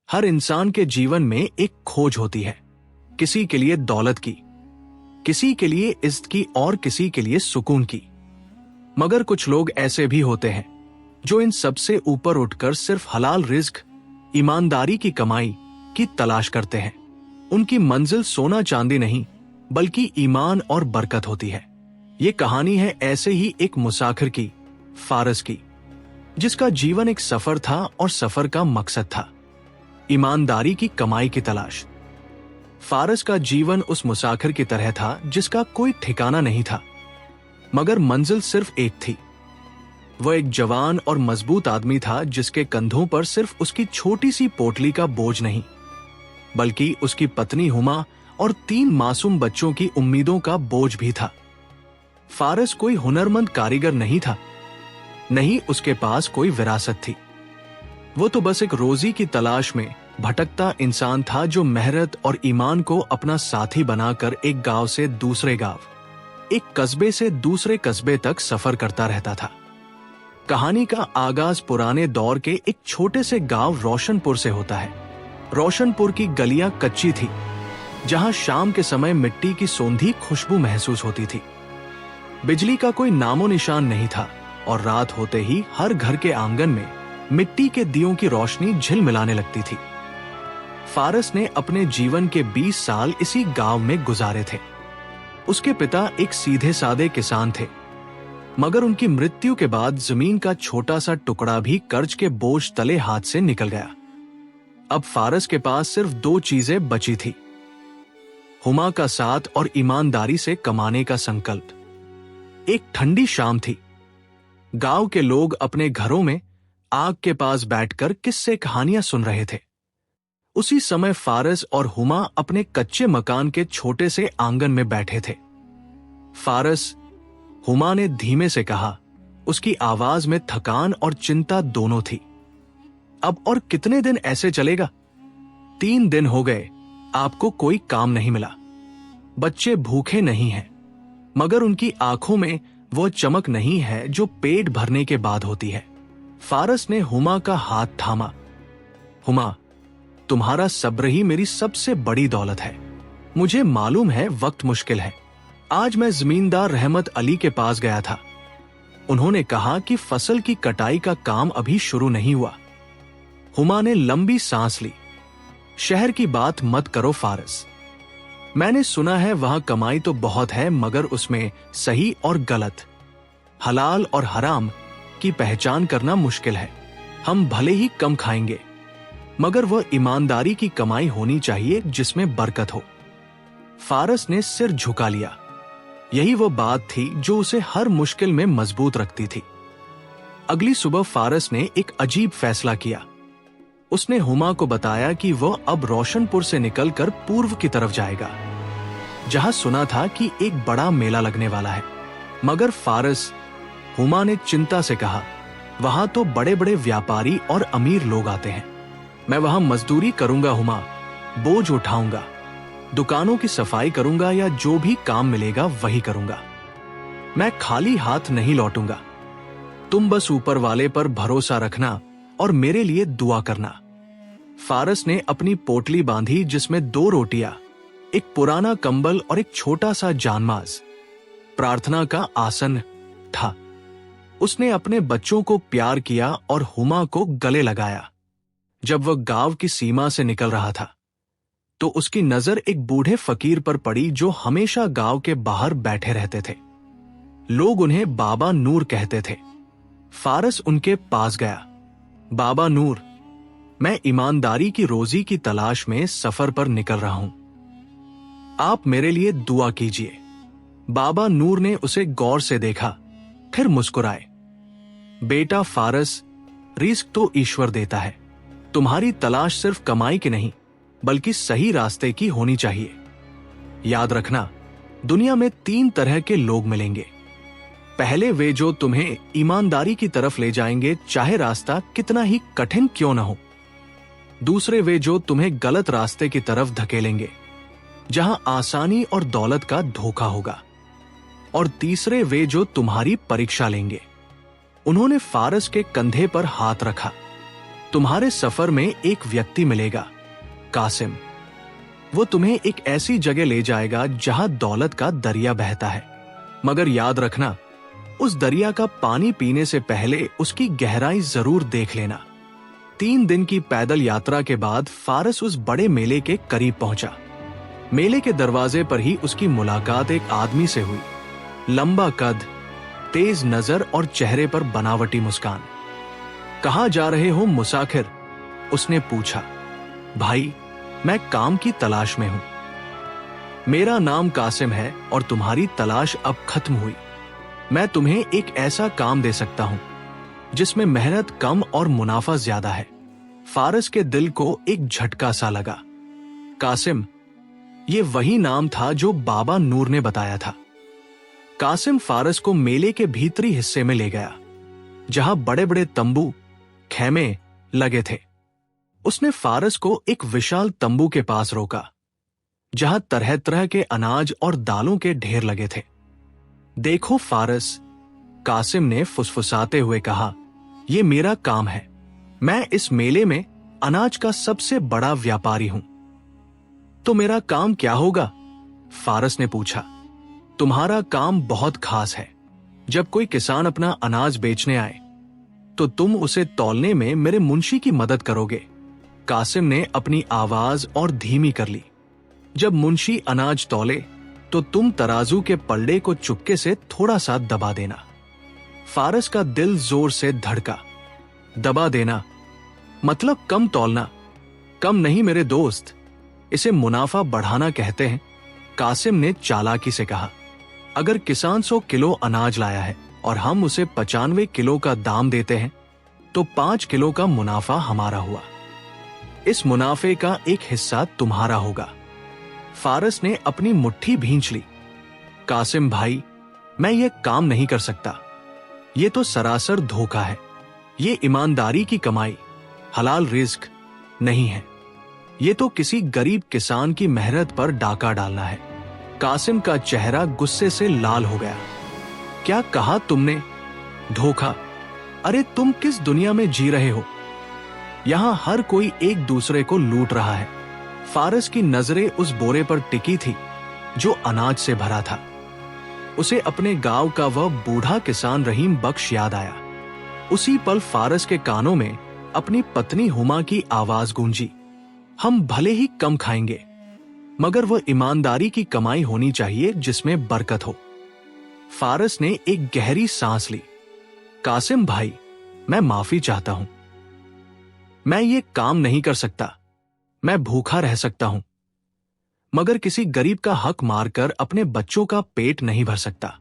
हर इंसान के जीवन में एक खोज होती है, किसी के लिए दौलत की, किसी के लिए इज्जत की और किसी के लिए सुकून की। मगर कुछ लोग ऐसे भी होते हैं जो इन सबसे ऊपर उठकर सिर्फ हलाल रिज्क, ईमानदारी की कमाई की तलाश करते हैं। उनकी मंजिल सोना चांदी नहीं बल्कि ईमान और बरकत होती है। ये कहानी है ऐसे ही एक मुसाफिर की, फारस की, जिसका जीवन एक सफर था और सफर का मकसद था ईमानदारी की कमाई की तलाश। फारस का जीवन उस मुसाफिर की तरह था जिसका कोई ठिकाना नहीं था, मगर मंजिल सिर्फ एक थी। वह एक जवान और मजबूत आदमी था जिसके कंधों पर सिर्फ उसकी छोटी सी पोटली का बोझ नहीं, बल्कि उसकी पत्नी हुमा और 3 मासूम बच्चों की उम्मीदों का बोझ भी था। फारस कोई हुनरमंद कारीगर नहीं था, नहीं उसके पास कोई विरासत थी। वो तो बस एक रोजी की तलाश में भटकता इंसान था जो मेहनत और ईमान को अपना साथी बनाकर एक गांव से दूसरे गांव, एक कस्बे से दूसरे कस्बे तक सफर करता रहता था। कहानी का आगाज पुराने दौर के एक छोटे से गांव रोशनपुर से होता है। रोशनपुर की गलियां कच्ची थी, जहां शाम के समय मिट्टी की सौंधी खुशबू महसूस होती थी। बिजली का कोई नामो निशान नहीं था और रात होते ही हर घर के आंगन में मिट्टी के दियों की रोशनी झिलमिलाने लगती थी। फारस ने अपने जीवन के 20 साल इसी गांव में गुजारे थे। उसके पिता एक सीधे सादे किसान थे, मगर उनकी मृत्यु के बाद जमीन का छोटा सा टुकड़ा भी कर्ज के बोझ तले हाथ से निकल गया। अब फारस के पास सिर्फ 2 चीजें बची थी, हुमा का साथ और ईमानदारी से कमाने का संकल्प। एक ठंडी शाम थी। गांव के लोग अपने घरों में आग के पास बैठकर किस्से कहानियां सुन रहे थे। उसी समय फारस और हुमा अपने कच्चे मकान के छोटे से आंगन में बैठे थे। फारस, हुमा ने धीमे से कहा। उसकी आवाज में थकान और चिंता दोनों थी। अब और कितने दिन ऐसे चलेगा? 3 दिन हो गए, आपको कोई काम नहीं मिला। बच्चे भूखे नहीं हैं, मगर उनकी आंखों में वो चमक नहीं है जो पेट भरने के बाद होती है। फारस ने हुमा का हाथ थामा। हुमा, तुम्हारा सब्र ही मेरी सबसे बड़ी दौलत है। मुझे मालूम है वक्त मुश्किल है। आज मैं जमींदार रहमत अली के पास गया था। उन्होंने कहा कि फसल की कटाई का काम अभी शुरू नहीं हुआ। हुमा ने लंबी सांस ली। शहर की बात मत करो फारस। मैंने सुना है वहां कमाई तो बहुत है, मगर उसमें सही और गलत, हलाल और हराम की पहचान करना मुश्किल है। हम भले ही कम खाएंगे, मगर वह ईमानदारी की कमाई होनी चाहिए जिसमें बरकत हो। फारस ने सिर झुका लिया। यही वो बात थी जो उसे हर मुश्किल में मजबूत रखती थी। अगली सुबह फारस ने एक अजीब फैसला किया। उसने हुमा को बताया कि वह अब रोशनपुर से निकलकर पूर्व की तरफ जाएगा, जहां सुना था कि एक बड़ा मेला लगने वाला है। मगर फारस, हुमा ने चिंता से कहा, वहां तो बड़े बड़े व्यापारी और अमीर लोग आते हैं। मैं वहां मजदूरी करूंगा हुमा, बोझ उठाऊंगा, दुकानों की सफाई करूंगा या जो भी काम मिलेगा वही करूंगा। मैं खाली हाथ नहीं लौटूंगा। तुम बस ऊपर वाले पर भरोसा रखना और मेरे लिए दुआ करना। फारस ने अपनी पोटली बांधी जिसमें 2 रोटियां, एक पुराना कंबल और एक छोटा सा जानमाज, प्रार्थना का आसन था। उसने अपने बच्चों को प्यार किया और हुमा को गले लगाया। जब वह गांव की सीमा से निकल रहा था तो उसकी नजर एक बूढ़े फकीर पर पड़ी जो हमेशा गांव के बाहर बैठे रहते थे। लोग उन्हें बाबा नूर कहते थे। फारस उनके पास गया। बाबा नूर, मैं ईमानदारी की रोजी की तलाश में सफर पर निकल रहा हूं। आप मेरे लिए दुआ कीजिए। बाबा नूर ने उसे गौर से देखा, फिर मुस्कुराए। बेटा फारस, रिस्क तो ईश्वर देता है। तुम्हारी तलाश सिर्फ कमाई की नहीं बल्कि सही रास्ते की होनी चाहिए। याद रखना, दुनिया में 3 तरह के लोग मिलेंगे। पहले वे जो तुम्हें ईमानदारी की तरफ ले जाएंगे, चाहे रास्ता कितना ही कठिन क्यों न हो। दूसरे वे जो तुम्हें गलत रास्ते की तरफ धकेलेंगे, जहां आसानी और दौलत का धोखा होगा। और तीसरे वे जो तुम्हारी परीक्षा लेंगे। उन्होंने फारस के कंधे पर हाथ रखा। तुम्हारे सफर में एक व्यक्ति मिलेगा, कासिम। वो तुम्हें एक ऐसी जगह ले जाएगा जहां दौलत का दरिया बहता है, मगर याद रखना, उस दरिया का पानी पीने से पहले उसकी गहराई जरूर देख लेना। 3 दिन की पैदल यात्रा के बाद फारस उस बड़े मेले के करीब पहुंचा। मेले के दरवाजे पर ही उसकी मुलाकात एक आदमी से हुई। लंबा कद, तेज नजर और चेहरे पर बनावटी मुस्कान। कहां जा रहे हो मुसाफिर? उसने पूछा। भाई, मैं काम की तलाश में हूं। मेरा नाम कासिम है और तुम्हारी तलाश अब खत्म हुई। मैं तुम्हें एक ऐसा काम दे सकता हूं जिसमें मेहनत कम और मुनाफा ज्यादा है। फारस के दिल को एक झटका सा लगा। कासिम, ये वही नाम था जो बाबा नूर ने बताया था। कासिम फारस को मेले के भीतरी हिस्से में ले गया, जहां बड़े बड़े तंबू, खैमे लगे थे। उसने फारस को एक विशाल तंबू के पास रोका, जहां तरह तरह के अनाज और दालों के ढेर लगे थे। देखो फारस, कासिम ने फुसफुसाते हुए कहा, यह मेरा काम है। मैं इस मेले में अनाज का सबसे बड़ा व्यापारी हूं। तो मेरा काम क्या होगा? फारस ने पूछा। तुम्हारा काम बहुत खास है। जब कोई किसान अपना अनाज बेचने आए तो तुम उसे तौलने में मेरे मुंशी की मदद करोगे। कासिम ने अपनी आवाज और धीमी कर ली। जब मुंशी अनाज तौले तो तुम तराजू के पल्ले को चुपके से थोड़ा सा दबा देना। फारस का दिल जोर से धड़का। दबा देना मतलब कम तौलना? कम नहीं मेरे दोस्त, इसे मुनाफा बढ़ाना कहते हैं। कासिम ने चालाकी से कहा। अगर किसान 100 किलो अनाज लाया है और हम उसे 95 किलो का दाम देते हैं तो 5 किलो का मुनाफा हमारा हुआ। इस मुनाफे का एक हिस्सा तुम्हारा होगा। फारस ने अपनी मुट्ठी भींच ली। कासिम भाई, मैं ये काम नहीं कर सकता। ये तो सरासर धोखा है। ये ईमानदारी की कमाई, हलाल रिस्क नहीं है। ये तो किसी गरीब किसान की मेहनत पर डाका डालना है। कासिम का चेहरा गुस्से से लाल हो गया। क्या कहा तुमने? धोखा? अरे तुम किस दुनिया में जी रहे हो? यहां हर कोई एक दूसरे को लूट रहा है। फारस की नजरें उस बोरे पर टिकी थी जो अनाज से भरा था। उसे अपने गांव का वह बूढ़ा किसान रहीम बख्श याद आया। उसी पल फारस के कानों में अपनी पत्नी हुमा की आवाज गूंजी। हम भले ही कम खाएंगे, मगर वह ईमानदारी की कमाई होनी चाहिए जिसमें बरकत हो। फारस ने एक गहरी सांस ली। कासिम भाई, मैं माफी चाहता हूं। मैं ये काम नहीं कर सकता। मैं भूखा रह सकता हूं, मगर किसी गरीब का हक मारकर अपने बच्चों का पेट नहीं भर सकता।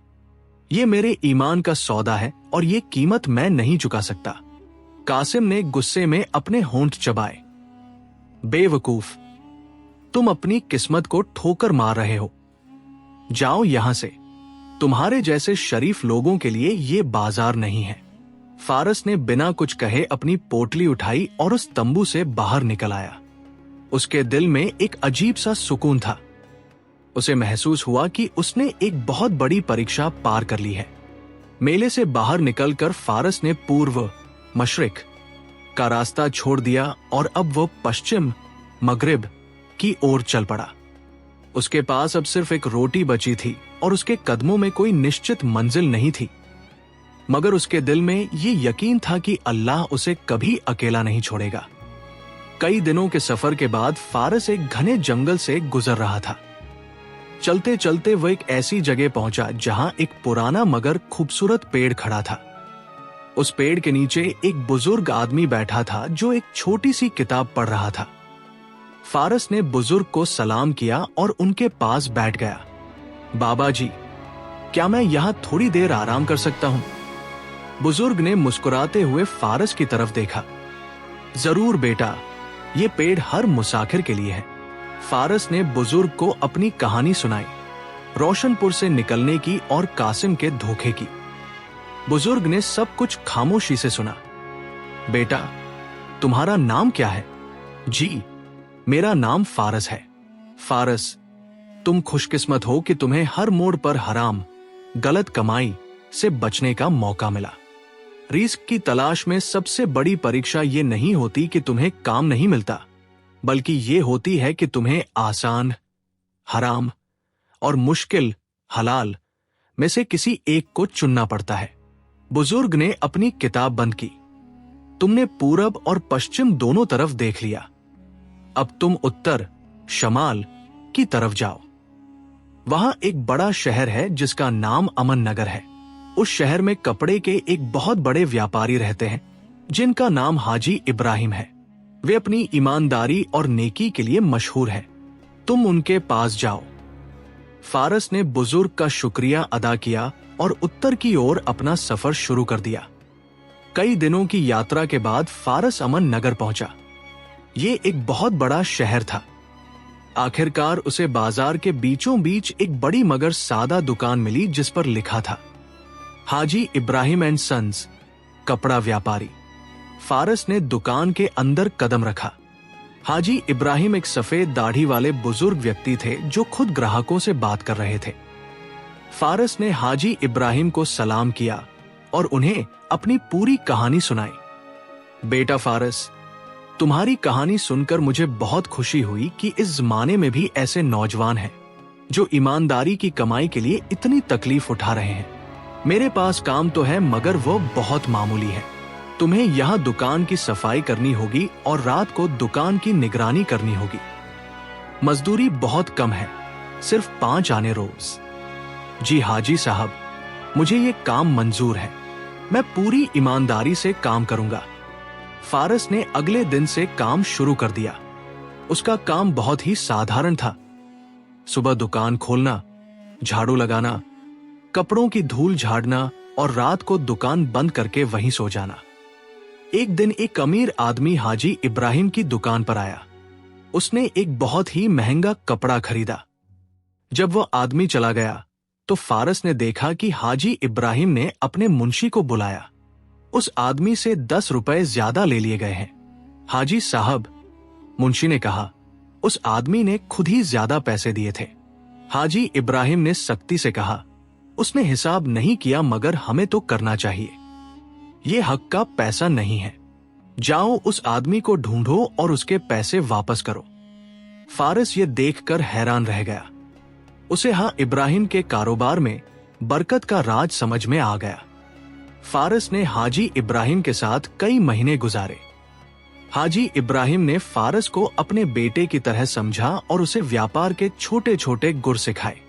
ये मेरे ईमान का सौदा है और ये कीमत मैं नहीं चुका सकता। कासिम ने गुस्से में अपने होंठ चबाए। बेवकूफ, तुम अपनी किस्मत को ठोकर मार रहे हो। जाओ यहां से। तुम्हारे जैसे शरीफ लोगों के लिए ये बाजार नहीं है। फारस ने बिना कुछ कहे अपनी पोटली उठाई और उस तंबू से बाहर निकल आया। उसके दिल में एक अजीब सा सुकून था। उसे महसूस हुआ कि उसने एक बहुत बड़ी परीक्षा पार कर ली है। मेले से बाहर निकलकर फारस ने पूर्व, मशरिक का रास्ता छोड़ दिया और अब वो पश्चिम, मगरिब की ओर चल पड़ा। उसके पास अब सिर्फ एक रोटी बची थी और उसके कदमों में कोई निश्चित मंजिल नहीं थी, मगर उसके दिल में ये यकीन था कि अल्लाह उसे कभी अकेला नहीं छोड़ेगा। कई दिनों के सफर के बाद फारस एक घने जंगल से गुजर रहा था। चलते चलते वह एक ऐसी जगह पहुंचा जहां एक पुराना मगर खूबसूरत पेड़ खड़ा था। उस पेड़ के नीचे एक बुजुर्ग आदमी बैठा था जो एक छोटी सी किताब पढ़ रहा था। फारस ने बुजुर्ग को सलाम किया और उनके पास बैठ गया। बाबा जी, क्या मैं यहां थोड़ी देर आराम कर सकता हूं? बुजुर्ग ने मुस्कुराते हुए फारस की तरफ देखा। जरूर बेटा, ये पेड़ हर मुसाफिर के लिए है। फारस ने बुजुर्ग को अपनी कहानी सुनाई, रोशनपुर से निकलने की और कासिम के धोखे की। बुजुर्ग ने सब कुछ खामोशी से सुना। बेटा, तुम्हारा नाम क्या है? जी, मेरा नाम फारस है। फारस, तुम खुशकिस्मत हो कि तुम्हें हर मोड़ पर हराम, गलत कमाई से बचने का मौका मिला। रिस्क की तलाश में सबसे बड़ी परीक्षा ये नहीं होती कि तुम्हें काम नहीं मिलता, बल्कि ये होती है कि तुम्हें आसान, हराम और मुश्किल, हलाल में से किसी एक को चुनना पड़ता है। बुजुर्ग ने अपनी किताब बंद की। तुमने पूरब और पश्चिम दोनों तरफ देख लिया। अब तुम उत्तर, शमाल की तरफ जाओ। वहां एक बड़ा शहर है जिसका नाम अमन नगर है। उस शहर में कपड़े के एक बहुत बड़े व्यापारी रहते हैं जिनका नाम हाजी इब्राहिम है। वे अपनी ईमानदारी और नेकी के लिए मशहूर हैं। तुम उनके पास जाओ। फारस ने बुजुर्ग का शुक्रिया अदा किया और उत्तर की ओर अपना सफर शुरू कर दिया। कई दिनों की यात्रा के बाद फारस अमन नगर पहुंचा। ये एक बहुत बड़ा शहर था। आखिरकार उसे बाजार के बीचों बीच एक बड़ी मगर सादा दुकान मिली जिस पर लिखा था हाजी इब्राहिम एंड सन्स, कपड़ा व्यापारी। फारस ने दुकान के अंदर कदम रखा। हाजी इब्राहिम एक सफेद दाढ़ी वाले बुजुर्ग व्यक्ति थे जो खुद ग्राहकों से बात कर रहे थे। फारस ने हाजी इब्राहिम को सलाम किया और उन्हें अपनी पूरी कहानी सुनाई। बेटा फारस, तुम्हारी कहानी सुनकर मुझे बहुत खुशी हुई कि इस जमाने में भी ऐसे नौजवान हैं जो ईमानदारी की कमाई के लिए इतनी तकलीफ उठा रहे हैं। मेरे पास काम तो है मगर वो बहुत मामूली है। तुम्हें यहाँ दुकान की सफाई करनी होगी और रात को दुकान की निगरानी करनी होगी। मजदूरी बहुत कम है, सिर्फ 5 आने रोज। जी हाजी साहब, मुझे ये काम मंजूर है। मैं पूरी ईमानदारी से काम करूंगा। फारस ने अगले दिन से काम शुरू कर दिया। उसका काम बहुत ही साधारण था। सुबह दुकान खोलना, झाड़ू लगाना, कपड़ों की धूल झाड़ना और रात को दुकान बंद करके वहीं सो जाना। एक दिन एक अमीर आदमी हाजी इब्राहिम की दुकान पर आया। उसने एक बहुत ही महंगा कपड़ा खरीदा। जब वह आदमी चला गया तो फारस ने देखा कि हाजी इब्राहिम ने अपने मुंशी को बुलाया। उस आदमी से 10 रुपए ज्यादा ले लिए गए हैं। हाजी साहब, मुंशी ने कहा, उस आदमी ने खुद ही ज्यादा पैसे दिए थे। हाजी इब्राहिम ने सख्ती से कहा, उसने हिसाब नहीं किया मगर हमें तो करना चाहिए। ये हक का पैसा नहीं है। जाओ उस आदमी को ढूंढो और उसके पैसे वापस करो। फारस ये देखकर हैरान रह गया। उसे इब्राहिम के कारोबार में बरकत का राज समझ में आ गया। फारस ने हाजी इब्राहिम के साथ कई महीने गुजारे। हाजी इब्राहिम ने फारस को अपने बेटे की तरह समझा और उसे व्यापार के छोटे छोटे गुर सिखाए।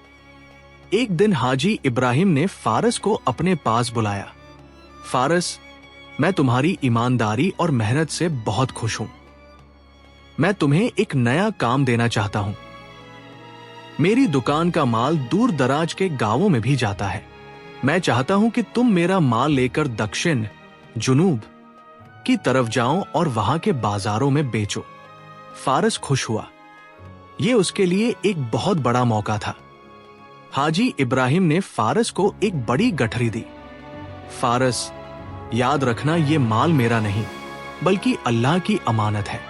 एक दिन हाजी इब्राहिम ने फारस को अपने पास बुलाया। फारस, मैं तुम्हारी ईमानदारी और मेहनत से बहुत खुश हूं। मैं तुम्हें एक नया काम देना चाहता हूं। मेरी दुकान का माल दूर दराज के गांवों में भी जाता है। मैं चाहता हूं कि तुम मेरा माल लेकर दक्षिण, जुनूब की तरफ जाओ और वहां के बाजारों में बेचो। फारस खुश हुआ। यह उसके लिए एक बहुत बड़ा मौका था। हाजी इब्राहिम ने फारस को एक बड़ी गठरी दी। फारस, याद रखना ये माल मेरा नहीं बल्कि अल्लाह की अमानत है।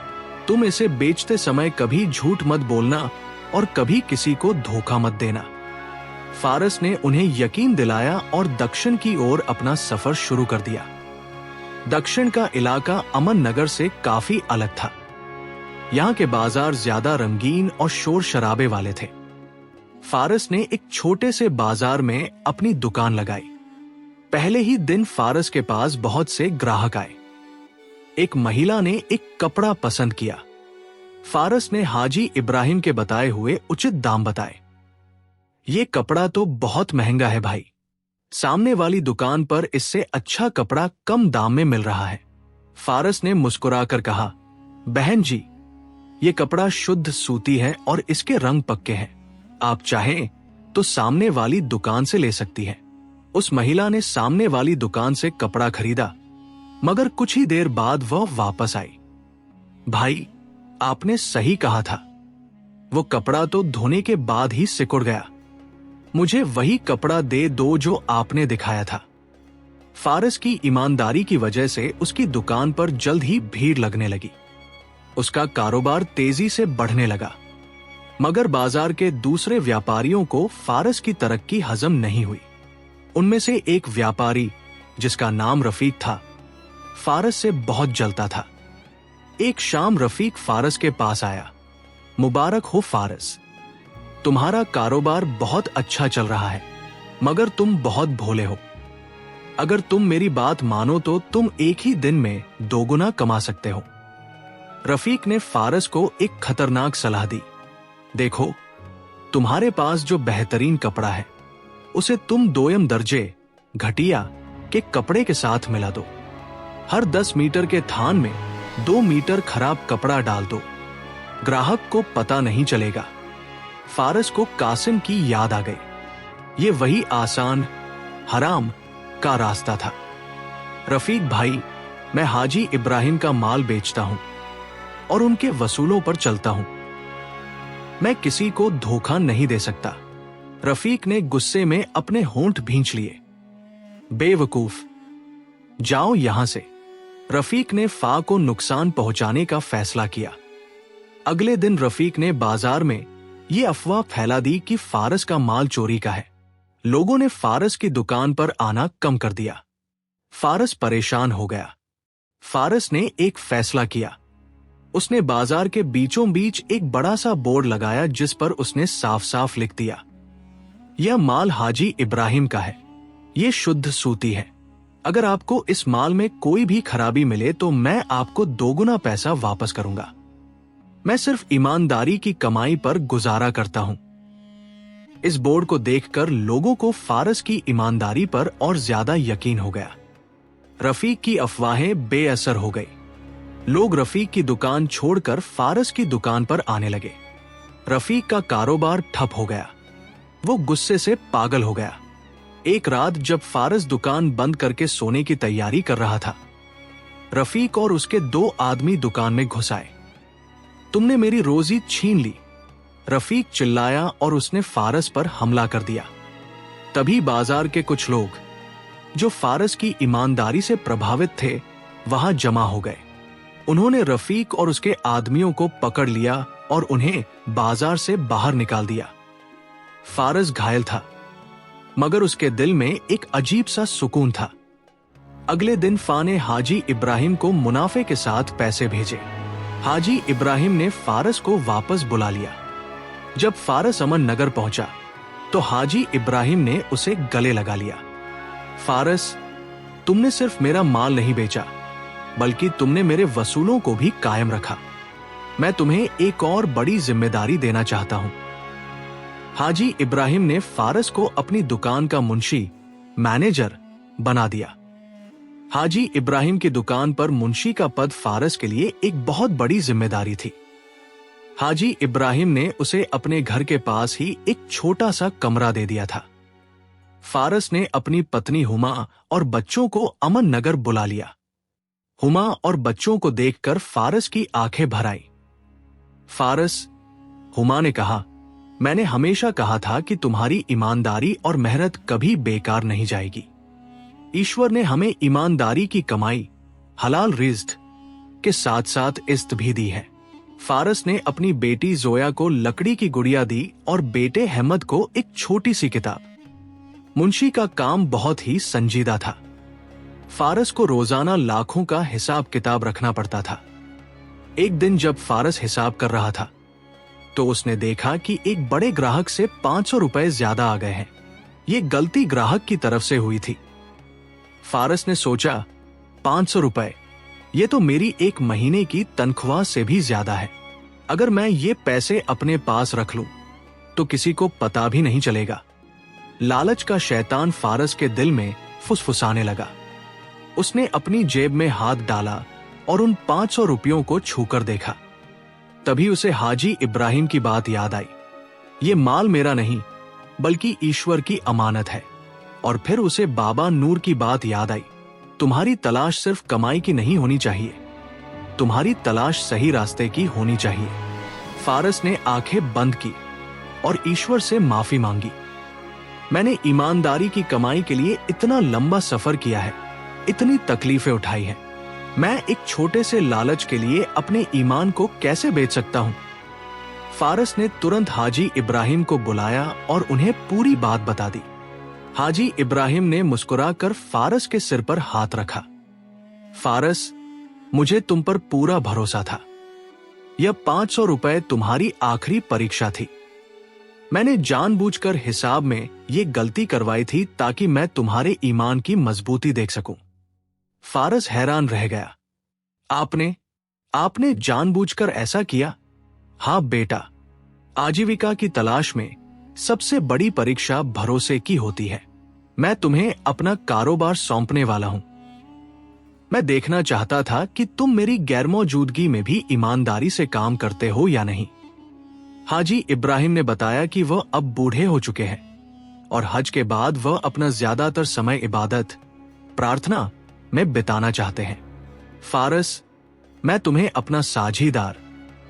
तुम इसे बेचते समय कभी झूठ मत बोलना और कभी किसी को धोखा मत देना। फारस ने उन्हें यकीन दिलाया और दक्षिण की ओर अपना सफर शुरू कर दिया। दक्षिण का इलाका अमन नगर से काफी अलग था। यहाँ के बाजार ज्यादा रंगीन और शोर शराबे वाले थे। फारस ने एक छोटे से बाजार में अपनी दुकान लगाई। पहले ही दिन फारस के पास बहुत से ग्राहक आए। एक महिला ने एक कपड़ा पसंद किया। फारस ने हाजी इब्राहिम के बताए हुए उचित दाम बताए। ये कपड़ा तो बहुत महंगा है भाई। सामने वाली दुकान पर इससे अच्छा कपड़ा कम दाम में मिल रहा है। फारस ने मुस्कुराकर कहा, बहन जी, ये कपड़ा शुद्ध सूती है और इसके रंग पक्के हैं। आप चाहें तो सामने वाली दुकान से ले सकती हैं। उस महिला ने सामने वाली दुकान से कपड़ा खरीदा, मगर कुछ ही देर बाद वह वापस आई। भाई, आपने सही कहा था। वो कपड़ा तो धोने के बाद ही सिकुड़ गया। मुझे वही कपड़ा दे दो जो आपने दिखाया था। फारस की ईमानदारी की वजह से उसकी दुकान पर जल्द ही भीड़ लगने लगी। उसका कारोबार तेजी से बढ़ने लगा। मगर बाजार के दूसरे व्यापारियों को फारस की तरक्की हजम नहीं हुई। उनमें से एक व्यापारी जिसका नाम रफीक था, फारस से बहुत जलता था। एक शाम रफीक फारस के पास आया। मुबारक हो फारस, तुम्हारा कारोबार बहुत अच्छा चल रहा है, मगर तुम बहुत भोले हो। अगर तुम मेरी बात मानो तो तुम एक ही दिन में 2 गुना कमा सकते हो। रफीक ने फारस को एक खतरनाक सलाह दी। देखो, तुम्हारे पास जो बेहतरीन कपड़ा है उसे तुम 2 दर्जे घटिया के कपड़े के साथ मिला दो। हर 10 मीटर के थान में 2 मीटर खराब कपड़ा डाल दो। ग्राहक को पता नहीं चलेगा। फारस को कासिम की याद आ गई। ये वही आसान हराम का रास्ता था। रफीक भाई, मैं हाजी इब्राहिम का माल बेचता हूं और उनके वसूलों पर चलता हूं। मैं किसी को धोखा नहीं दे सकता। रफीक ने गुस्से में अपने होंठ भींच लिए। बेवकूफ, जाओ यहां से। रफीक ने फा को नुकसान पहुंचाने का फैसला किया। अगले दिन रफीक ने बाजार में यह अफवाह फैला दी कि फारस का माल चोरी का है। लोगों ने फारस की दुकान पर आना कम कर दिया। फारस परेशान हो गया। फारस ने एक फैसला किया। उसने बाजार के बीचों बीच एक बड़ा सा बोर्ड लगाया जिस पर उसने साफ साफ लिख दिया, यह माल हाजी इब्राहिम का है। यह शुद्ध सूती है। अगर आपको इस माल में कोई भी खराबी मिले तो मैं आपको 2 गुना पैसा वापस करूंगा। मैं सिर्फ ईमानदारी की कमाई पर गुजारा करता हूं। इस बोर्ड को देखकर लोगों को फारस की ईमानदारी पर और ज्यादा यकीन हो गया। रफीक की अफवाहें बेअसर हो गई। लोग रफीक की दुकान छोड़कर फारस की दुकान पर आने लगे। रफीक का कारोबार ठप हो गया। वो गुस्से से पागल हो गया। एक रात जब फारस दुकान बंद करके सोने की तैयारी कर रहा था, रफीक और उसके 2 आदमी दुकान में घुस आए। तुमने मेरी रोजी छीन ली, रफीक चिल्लाया और उसने फारस पर हमला कर दिया। तभी बाजार के कुछ लोग जो फारस की ईमानदारी से प्रभावित थे वहां जमा हो गए। उन्होंने रफीक और उसके आदमियों को पकड़ लिया और उन्हें बाजार से बाहर निकाल दिया। फारस घायल था, मगर उसके दिल में एक अजीब सा सुकून था। अगले दिन फा ने हाजी इब्राहिम को मुनाफे के साथ पैसे भेजे। हाजी इब्राहिम ने फारस को वापस बुला लिया। जब फारस अमन नगर पहुंचा तो हाजी इब्राहिम ने उसे गले लगा लिया। फारस, तुमने सिर्फ मेरा माल नहीं बेचा, बल्कि तुमने मेरे वसूलों को भी कायम रखा। मैं तुम्हें एक और बड़ी जिम्मेदारी देना चाहता हूं। हाजी इब्राहिम ने फारस को अपनी दुकान का मुंशी, मैनेजर बना दिया। हाजी इब्राहिम की दुकान पर मुंशी का पद फारस के लिए एक बहुत बड़ी जिम्मेदारी थी। हाजी इब्राहिम ने उसे अपने घर के पास ही एक छोटा सा कमरा दे दिया था। फारस ने अपनी पत्नी हुमा और बच्चों को अमन नगर बुला लिया। हुमा और बच्चों को देखकर फारस की आंखें भर आईं। फारस, हुमा ने कहा, मैंने हमेशा कहा था कि तुम्हारी ईमानदारी और मेहनत कभी बेकार नहीं जाएगी। ईश्वर ने हमें ईमानदारी की कमाई, हलाल रिज़्क के साथ साथ इज्जत भी दी है। फारस ने अपनी बेटी जोया को लकड़ी की गुड़िया दी और बेटे अहमद को एक छोटी सी किताब। मुंशी का काम बहुत ही संजीदा था। फारस को रोजाना लाखों का हिसाब किताब रखना पड़ता था। एक दिन जब फारस हिसाब कर रहा था तो उसने देखा कि एक बड़े ग्राहक से 500 रुपए ज्यादा आ गए हैं। ये गलती ग्राहक की तरफ से हुई थी। फारस ने सोचा, 500 रुपए, ये तो मेरी एक महीने की तनख्वाह से भी ज्यादा है। अगर मैं ये पैसे अपने पास रख लूं तो किसी को पता भी नहीं चलेगा। लालच का शैतान फारस के दिल में फुसफुसाने लगा। उसने अपनी जेब में हाथ डाला और उन 500 रुपयों को छूकर देखा। तभी उसे हाजी इब्राहिम की बात याद आई। ये माल मेरा नहीं, बल्कि ईश्वर की अमानत है। और फिर उसे बाबा नूर की बात याद आई। तुम्हारी तलाश सिर्फ कमाई की नहीं होनी चाहिए, तुम्हारी तलाश सही रास्ते की होनी चाहिए। फारस ने आंखें बंद की और ईश्वर से माफी मांगी। मैंने ईमानदारी की कमाई के लिए इतना लंबा सफर किया है, इतनी तकलीफें उठाई हैं। मैं एक छोटे से लालच के लिए अपने ईमान को कैसे बेच सकता हूं? फारस ने तुरंत हाजी इब्राहिम को बुलाया और उन्हें पूरी बात बता दी। हाजी इब्राहिम ने मुस्कुराकर फारस के सिर पर हाथ रखा। फारस, मुझे तुम पर पूरा भरोसा था। यह 500 रुपए तुम्हारी आखिरी परीक्षा थी। मैंने जानबूझकर हिसाब में ये गलती करवाई थी ताकि मैं तुम्हारे ईमान की मजबूती देख सकूं। फारस हैरान रह गया। आपने जानबूझकर ऐसा किया? हाँ बेटा, आजीविका की तलाश में सबसे बड़ी परीक्षा भरोसे की होती है। मैं तुम्हें अपना कारोबार सौंपने वाला हूं। मैं देखना चाहता था कि तुम मेरी गैरमौजूदगी में भी ईमानदारी से काम करते हो या नहीं। हाजी इब्राहिम ने बताया कि वह अब बूढ़े हो चुके हैं और हज के बाद वह अपना ज्यादातर समय इबादत, प्रार्थना में बिताना चाहते हैं। फारस, मैं तुम्हें अपना साझीदार,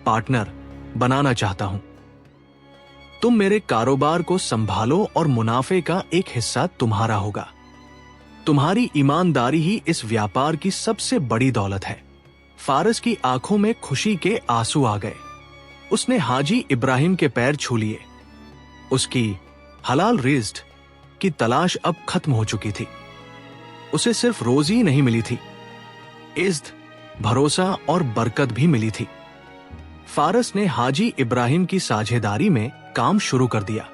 पार्टनर बनाना चाहता हूं। तुम मेरे कारोबार को संभालो और मुनाफे का एक हिस्सा तुम्हारा होगा। तुम्हारी ईमानदारी ही इस व्यापार की सबसे बड़ी दौलत है। फारस की आंखों में खुशी के आंसू आ गए। उसने हाजी इब्राहिम के पैर छू लिए। उसकी हलाल रिज़्क की तलाश अब खत्म हो चुकी थी। उसे सिर्फ रोजी नहीं मिली थी, इज्जत, भरोसा और बरकत भी मिली थी। फारस ने हाजी इब्राहिम की साझेदारी में काम शुरू कर दिया।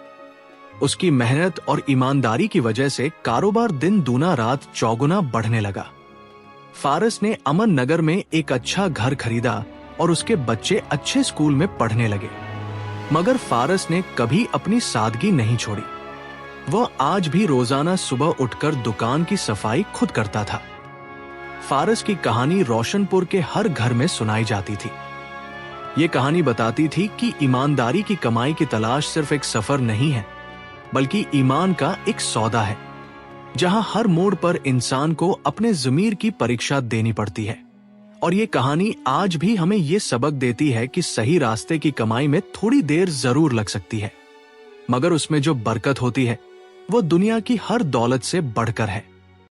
उसकी मेहनत और ईमानदारी की वजह से कारोबार दिन दूना रात चौगुना बढ़ने लगा। फारस ने अमन नगर में एक अच्छा घर खरीदा और उसके बच्चे अच्छे स्कूल में पढ़ने लगे। मगर फारस ने कभी अपनी सादगी नहीं छोड़ी। वह आज भी रोजाना सुबह उठकर दुकान की सफाई खुद करता था। फारस की कहानी रोशनपुर के हर घर में सुनाई जाती थी। ये कहानी बताती थी कि ईमानदारी की कमाई की तलाश सिर्फ एक सफर नहीं है, बल्कि ईमान का एक सौदा है, जहां हर मोड़ पर इंसान को अपने ज़मीर की परीक्षा देनी पड़ती है। और ये कहानी आज भी हमें ये सबक देती है कि सही रास्ते की कमाई में थोड़ी देर जरूर लग सकती है, मगर उसमें जो बरकत होती है वो दुनिया की हर दौलत से बढ़कर है।